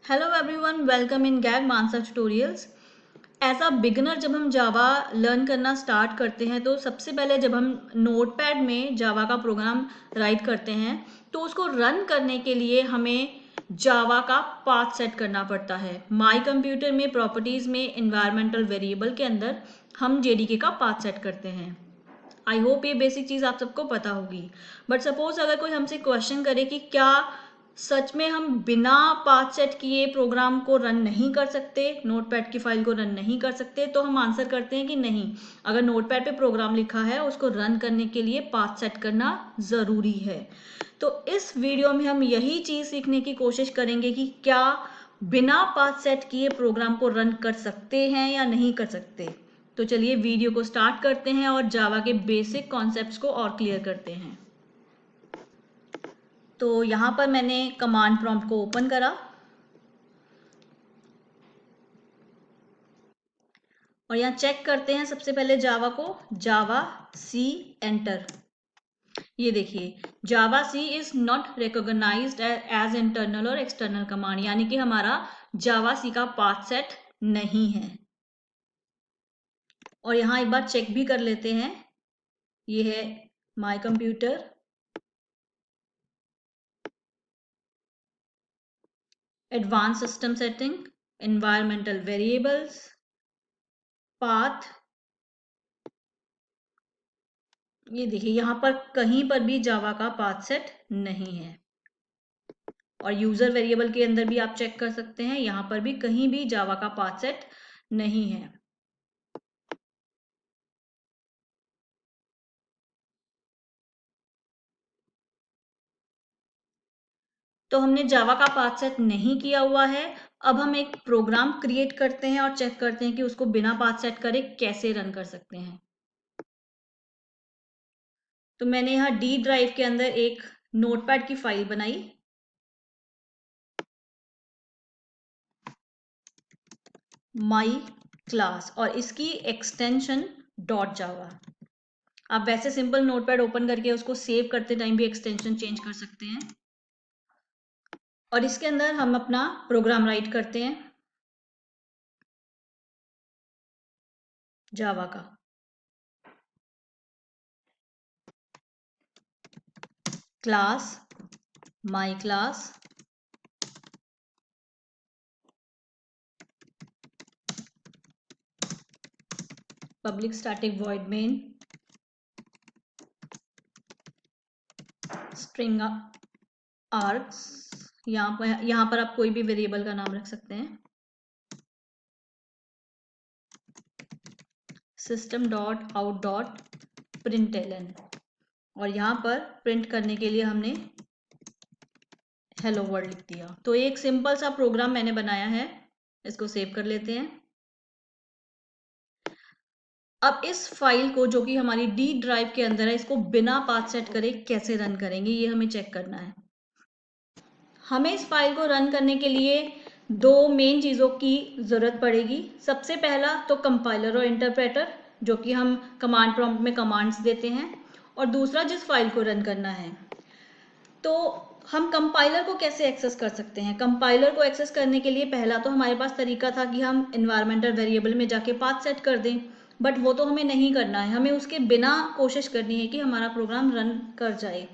Hello everyone, welcome in गैग मानसा tutorials. As a beginner जब हम जावा लर्न करना स्टार्ट करते हैं तो सबसे पहले जब हम नोटपैड में जावा का प्रोग्राम राइट करते हैं तो उसको रन करने के लिए हमें जावा का पाथ सेट करना पड़ता है। माई कंप्यूटर में प्रॉपर्टीज़ में इन्वायरमेंटल वेरिएबल के अंदर हम जेडीके का पाथ सेट करते हैं। आई होप ये बेसिक चीज़ आप सबको पता होगी। बट सपोज अगर कोई हमसे क्वेश्चन करे कि क्या सच में हम बिना पाथ सेट किए प्रोग्राम को रन नहीं कर सकते, नोटपैड की फाइल को रन नहीं कर सकते, तो हम आंसर करते हैं कि नहीं। अगर नोटपैड पे प्रोग्राम लिखा है उसको रन करने के लिए पाथ सेट करना ज़रूरी है। तो इस वीडियो में हम यही चीज़ सीखने की कोशिश करेंगे कि क्या बिना पाथ सेट किए प्रोग्राम को रन कर सकते हैं या नहीं कर सकते। तो चलिए वीडियो को स्टार्ट करते हैं और जावा के बेसिक कॉन्सेप्ट्स को और क्लियर करते हैं। तो यहाँ पर मैंने कमांड प्रॉम्प्ट को ओपन करा और यहाँ चेक करते हैं सबसे पहले जावा को। Javac enter. ये देखिए javac is not recognized as internal और एक्सटर्नल कमांड, यानी कि हमारा जावा सी का पाथ सेट नहीं है। और यहाँ एक बार चेक भी कर लेते हैं। ये है my computer, advance system setting, environmental variables, path. ये देखिए यहाँ पर कहीं पर भी जावा का पाथ सेट नहीं है। और यूजर वेरिएबल के अंदर भी आप चेक कर सकते हैं, यहाँ पर भी कहीं भी जावा का पाथ सेट नहीं है। तो हमने जावा का पाथ सेट नहीं किया हुआ है। अब हम एक प्रोग्राम क्रिएट करते हैं और चेक करते हैं कि उसको बिना पाथ सेट करे कैसे रन कर सकते हैं। तो मैंने यहाँ डी ड्राइव के अंदर एक नोटपैड की फाइल बनाई। माई क्लास और इसकी एक्सटेंशन डॉट जावा। आप वैसे सिंपल नोटपैड ओपन करके उसको सेव करते टाइम भी एक्सटेंशन चेंज कर सकते हैं। और इसके अंदर हम अपना प्रोग्राम राइट करते हैं जावा का। Class my class public static void main string args. यहाँ पर आप कोई भी वेरिएबल का नाम रख सकते हैं। System dot out dot println और यहाँ पर प्रिंट करने के लिए हमने हेलो वर्ल्ड लिख दिया। तो एक सिंपल सा प्रोग्राम मैंने बनाया है, इसको सेव कर लेते हैं। अब इस फाइल को जो कि हमारी डी ड्राइव के अंदर है, इसको बिना पाथ सेट करे कैसे रन करेंगे ये हमें चेक करना है। हमें इस फाइल को रन करने के लिए दो मेन चीज़ों की ज़रूरत पड़ेगी। सबसे पहला तो कंपाइलर और इंटरप्रेटर, जो कि हम कमांड प्रॉम्प्ट में कमांड्स देते हैं, और दूसरा जिस फाइल को रन करना है। तो हम कंपाइलर को कैसे एक्सेस कर सकते हैं? कंपाइलर को एक्सेस करने के लिए पहला तो हमारे पास तरीका था कि हम इन्वायरमेंटल वेरिएबल में जाके पाथ सेट कर दें, बट वो तो हमें नहीं करना है। हमें उसके बिना कोशिश करनी है कि हमारा प्रोग्राम रन कर जाए।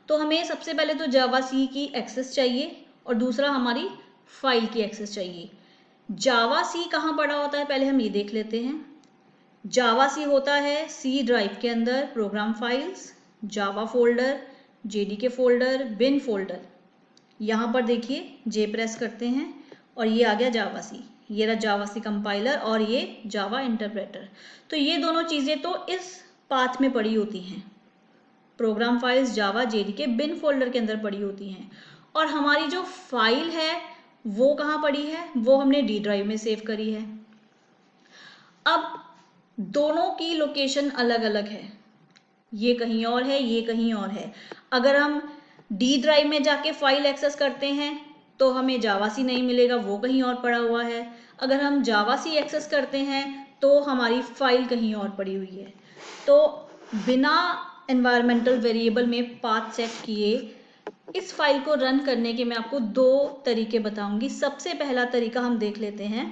तो हमें सबसे पहले तो जावा सी की एक्सेस चाहिए और दूसरा हमारी फाइल की एक्सेस चाहिए। जावा सी कहाँ पड़ा होता है पहले हम ये देख लेते हैं। जावा सी होता है सी ड्राइव के अंदर, program files, Java folder, JDK folder, bin folder. यहाँ पर देखिए जे प्रेस करते हैं और ये आ गया जावा सी। ये रहा जावा सी कंपाइलर और ये जावा इंटरप्रेटर। तो ये दोनों चीज़ें तो इस पाथ में पड़ी होती हैं। प्रोग्राम फाइल्स जावा जेडीके बिन फोल्डर के अंदर पड़ी होती हैं। और हमारी जो फाइल है वो कहाँ पड़ी है? वो हमने डी ड्राइव में सेव करी है। अब दोनों की लोकेशन अलग अलग है, ये कहीं और है, ये कहीं और है। अगर हम डी ड्राइव में जाके फाइल एक्सेस करते हैं तो हमें जावा सी नहीं मिलेगा, वो कहीं और पड़ा हुआ है। अगर हम जावा सी एक्सेस करते हैं तो हमारी फाइल कहीं और पड़ी हुई है। तो बिना एनवायरमेंटल वेरिएबल में पाथ सेट किए इस फाइल को रन करने के मैं आपको दो तरीके बताऊंगी। सबसे पहला तरीका हम देख लेते हैं।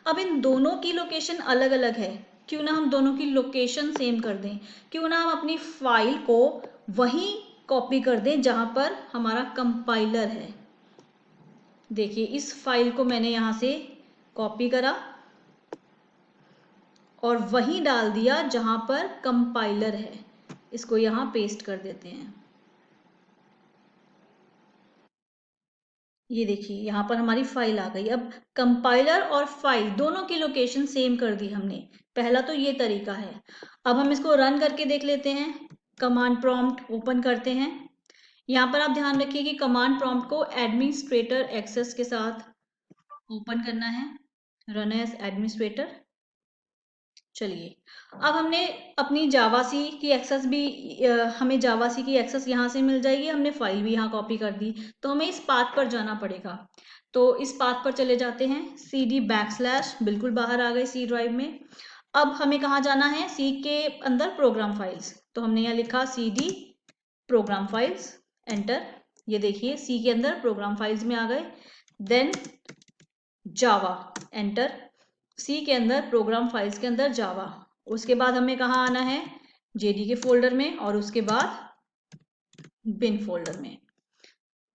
अब इन दोनों की लोकेशन अलग अलग है, क्यों ना हम दोनों की लोकेशन सेम कर दें, क्यों ना हम अपनी फाइल को वहीं कॉपी कर दें जहां पर हमारा कंपाइलर है। देखिए इस फाइल को मैंने यहां से कॉपी करा और वहीं डाल दिया जहां पर कंपाइलर है। इसको यहां पेस्ट कर देते हैं। ये देखिए यहाँ पर हमारी फाइल आ गई। अब कंपाइलर और फाइल दोनों की लोकेशन सेम कर दी हमने। पहला तो ये तरीका है। अब हम इसको रन करके देख लेते हैं। कमांड प्रॉम्प्ट ओपन करते हैं। यहाँ पर आप ध्यान रखिए कि कमांड प्रॉम्प्ट को एडमिनिस्ट्रेटर एक्सेस के साथ ओपन करना है। Run as administrator. चलिए अब हमने अपनी जावासी की एक्सेस भी हमें जावासी की एक्सेस यहाँ से मिल जाएगी। हमने फाइल भी यहाँ कॉपी कर दी, तो हमें इस पाथ पर जाना पड़ेगा। तो इस पाथ पर चले जाते हैं। cd/, बिल्कुल बाहर आ गए सी ड्राइव में। अब हमें कहाँ जाना है? सी के अंदर प्रोग्राम फाइल्स। तो हमने यहाँ लिखा cd प्रोग्राम फाइल्स, एंटर। ये देखिए सी के अंदर प्रोग्राम फाइल्स में आ गए। देन जावा, एंटर। सी के अंदर प्रोग्राम फाइल्स के अंदर जावा। उसके बाद हमें कहाँ आना है? जेडी के फोल्डर में, और उसके बाद बिन फोल्डर में।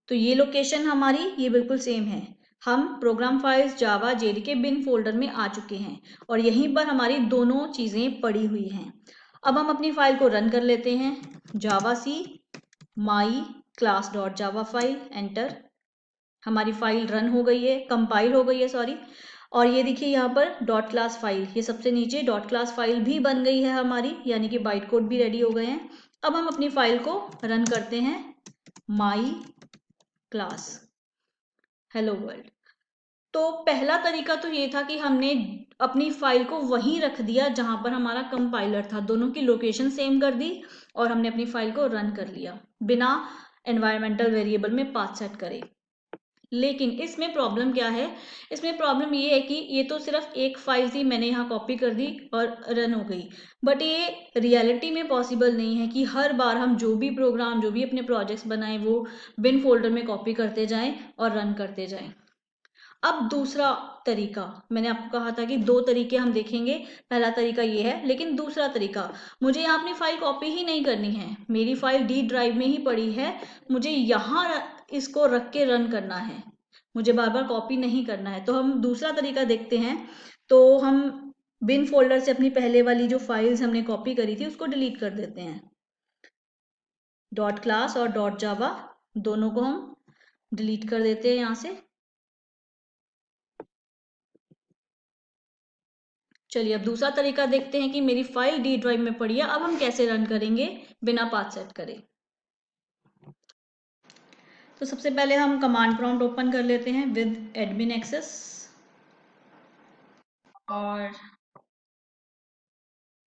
तो ये लोकेशन हमारी ये बिल्कुल सेम है। हम प्रोग्राम फाइल्स जावा जेडी के बिन फोल्डर में आ चुके हैं और यहीं पर हमारी दोनों चीजें पड़ी हुई हैं। अब हम अपनी फाइल को रन कर लेते हैं। Javac my class dot Java file, enter. हमारी फाइल रन हो गई है, कंपाइल हो गई है, सॉरी। और ये देखिए यहाँ पर डॉट क्लास फाइल, ये सबसे नीचे डॉट क्लास फाइल भी बन गई है हमारी, यानी कि बाइट कोड भी रेडी हो गए हैं। अब हम अपनी फाइल को रन करते हैं। My class hello world. तो पहला तरीका तो ये था कि हमने अपनी फाइल को वहीं रख दिया जहां पर हमारा कंपाइलर था, दोनों की लोकेशन सेम कर दी और हमने अपनी फाइल को रन कर लिया बिना एनवायरमेंटल वेरिएबल में पाथ सेट करे। लेकिन इसमें प्रॉब्लम क्या है? इसमें प्रॉब्लम ये है कि ये तो सिर्फ एक फाइल थी, मैंने यहाँ कॉपी कर दी और रन हो गई। बट ये रियलिटी में पॉसिबल नहीं है कि हर बार हम जो भी प्रोग्राम, जो भी अपने प्रोजेक्ट्स बनाएं वो बिन फोल्डर में कॉपी करते जाएं और रन करते जाएं। अब दूसरा तरीका, मैंने आपको कहा था कि दो तरीके हम देखेंगे। पहला तरीका ये है, लेकिन दूसरा तरीका, मुझे यहाँ अपनी फाइल कॉपी ही नहीं करनी है। मेरी फाइल डी ड्राइव में ही पड़ी है, मुझे यहाँ इसको रख के रन करना है, मुझे बार बार कॉपी नहीं करना है। तो हम दूसरा तरीका देखते हैं। तो हम बिन फोल्डर से अपनी पहले वाली जो फाइल्स हमने कॉपी करी थी उसको डिलीट कर देते हैं। डॉट क्लास और डॉट जावा दोनों को हम डिलीट कर देते हैं यहाँ से। चलिए अब दूसरा तरीका देखते हैं कि मेरी फाइल डी ड्राइव में पड़ी है, अब हम कैसे रन करेंगे बिना पाथ सेट करे। तो सबसे पहले हम कमांड प्रॉम्प्ट ओपन कर लेते हैं विद एडमिन एक्सेस। और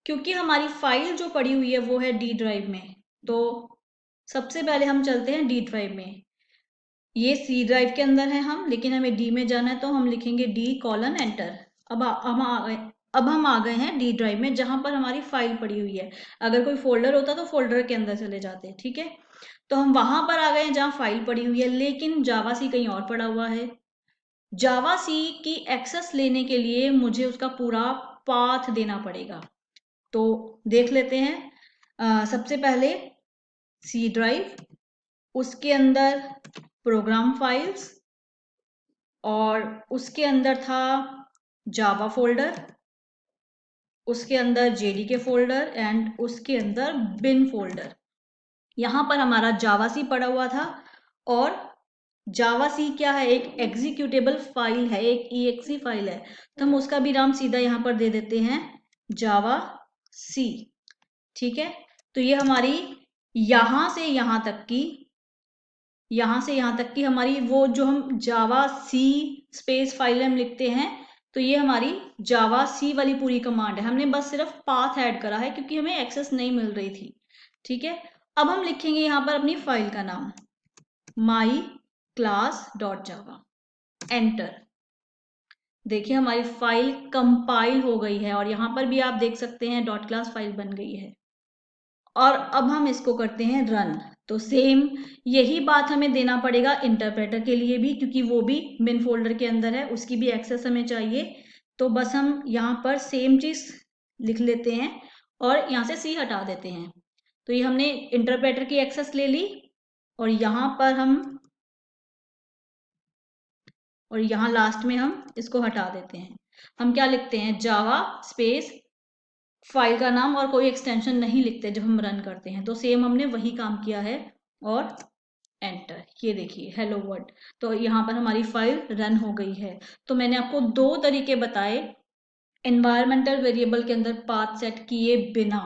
क्योंकि हमारी फाइल जो पड़ी हुई है वो है डी ड्राइव में, तो सबसे पहले हम चलते हैं डी ड्राइव में। ये सी ड्राइव के अंदर है हम, लेकिन हमें डी में जाना है, तो हम लिखेंगे D: एंटर। अब हम आ गए हैं डी ड्राइव में जहां पर हमारी फाइल पड़ी हुई है। अगर कोई फोल्डर होता तो फोल्डर के अंदर चले जाते, ठीक है। तो हम वहां पर आ गए हैं जहां फाइल पड़ी हुई है, लेकिन जावा सी कहीं और पड़ा हुआ है। जावा सी की एक्सेस लेने के लिए मुझे उसका पूरा पाथ देना पड़ेगा। तो देख लेते हैं। सबसे पहले सी ड्राइव, उसके अंदर प्रोग्राम फाइल्स, और उसके अंदर था जावा फोल्डर, उसके अंदर जेडी के फोल्डर, एंड उसके अंदर बिन फोल्डर। यहां पर हमारा जावा सी पड़ा हुआ था। और जावा सी क्या है? एक एग्जीक्यूटेबल फाइल है, एक EXE फाइल है, तो हम उसका भी नाम सीधा यहां पर दे देते हैं जावा सी, ठीक है। तो ये हमारी यहां से यहां तक की हमारी वो जो हम जावा सी स्पेस फाइल हम लिखते हैं, तो ये हमारी जावा सी वाली पूरी कमांड है। हमने बस सिर्फ पाथ ऐड करा है क्योंकि हमें एक्सेस नहीं मिल रही थी, ठीक है। अब हम लिखेंगे यहां पर अपनी फाइल का नाम माई क्लास डॉट जावा, एंटर। देखिए हमारी फाइल कंपाइल हो गई है और यहां पर भी आप देख सकते हैं डॉट क्लास फाइल बन गई है। और अब हम इसको करते हैं रन। तो सेम यही बात हमें देना पड़ेगा इंटरप्रेटर के लिए भी, क्योंकि वो भी बिन फोल्डर के अंदर है, उसकी भी एक्सेस हमें चाहिए। तो बस हम यहाँ पर सेम चीज लिख लेते हैं और यहाँ से सी हटा देते हैं। तो ये हमने इंटरप्रेटर की एक्सेस ले ली और यहाँ पर और यहाँ लास्ट में हम इसको हटा देते हैं। हम क्या लिखते हैं, जावा स्पेस फाइल का नाम और कोई एक्सटेंशन नहीं लिखते जब हम रन करते हैं। तो सेम हमने वही काम किया है और एंटर, ये देखिए हेलो वर्ल्ड। तो यहाँ पर हमारी फाइल रन हो गई है। तो मैंने आपको दो तरीके बताए एनवायरमेंटल वेरिएबल के अंदर पाथ सेट किए बिना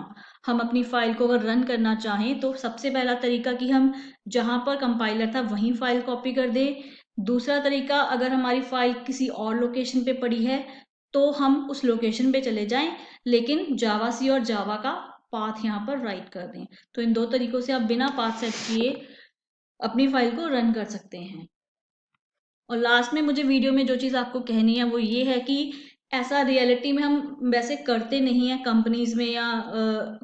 हम अपनी फाइल को अगर रन करना चाहें तो सबसे पहला तरीका कि हम जहां पर कंपाइलर था वहीं फाइल कॉपी कर दें। दूसरा तरीका, अगर हमारी फाइल किसी और लोकेशन पे पड़ी है तो हम उस लोकेशन पे चले जाएं, लेकिन जावा सी और जावा का पाथ यहाँ पर राइट कर दें। तो इन दो तरीकों से आप बिना पाथ सेट किए अपनी फाइल को रन कर सकते हैं। और लास्ट में मुझे वीडियो में जो चीज़ आपको कहनी है वो ये है कि ऐसा रियलिटी में हम वैसे करते नहीं हैं कंपनीज में या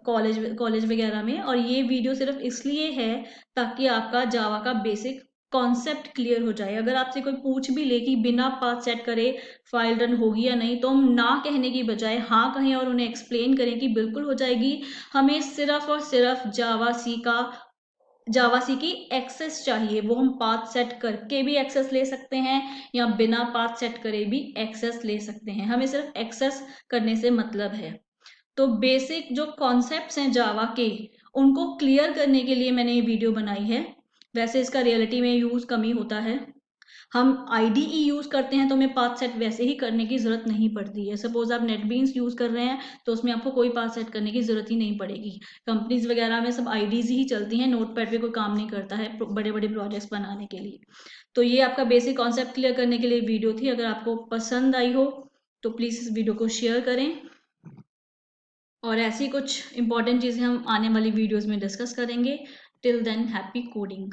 कॉलेज वगैरह में। और ये वीडियो सिर्फ इसलिए है ताकि आपका जावा का बेसिक कॉन्सेप्ट क्लियर हो जाए। अगर आपसे कोई पूछ भी ले कि बिना पाथ सेट करे फाइल रन होगी या नहीं, तो हम ना कहने की बजाय हाँ कहें और उन्हें एक्सप्लेन करें कि बिल्कुल हो जाएगी। हमें सिर्फ और सिर्फ जावा सी की एक्सेस चाहिए, वो हम पाथ सेट करके भी एक्सेस ले सकते हैं या बिना पाथ सेट करे भी एक्सेस ले सकते हैं। हमें सिर्फ एक्सेस करने से मतलब है। तो बेसिक जो कॉन्सेप्ट्स हैं जावा के, उनको क्लियर करने के लिए मैंने ये वीडियो बनाई है। वैसे इसका रियलिटी में यूज कम ही होता है। हम IDE यूज करते हैं तो हमें पाथ सेट वैसे ही करने की जरूरत नहीं पड़ती है। सपोज आप नेटबीन्स यूज कर रहे हैं तो उसमें आपको कोई पाथ सेट करने की जरूरत ही नहीं पड़ेगी। कंपनीज वगैरह में सब IDs ही चलती हैं, नोटपैड पे कोई काम नहीं करता है बड़े बड़े प्रोजेक्ट्स बनाने के लिए। तो ये आपका बेसिक कॉन्सेप्ट क्लियर करने के लिए वीडियो थी। अगर आपको पसंद आई हो तो प्लीज इस वीडियो को शेयर करें और ऐसी कुछ इंपॉर्टेंट चीजें हम आने वाली वीडियोस में डिस्कस करेंगे। Till than happy coding.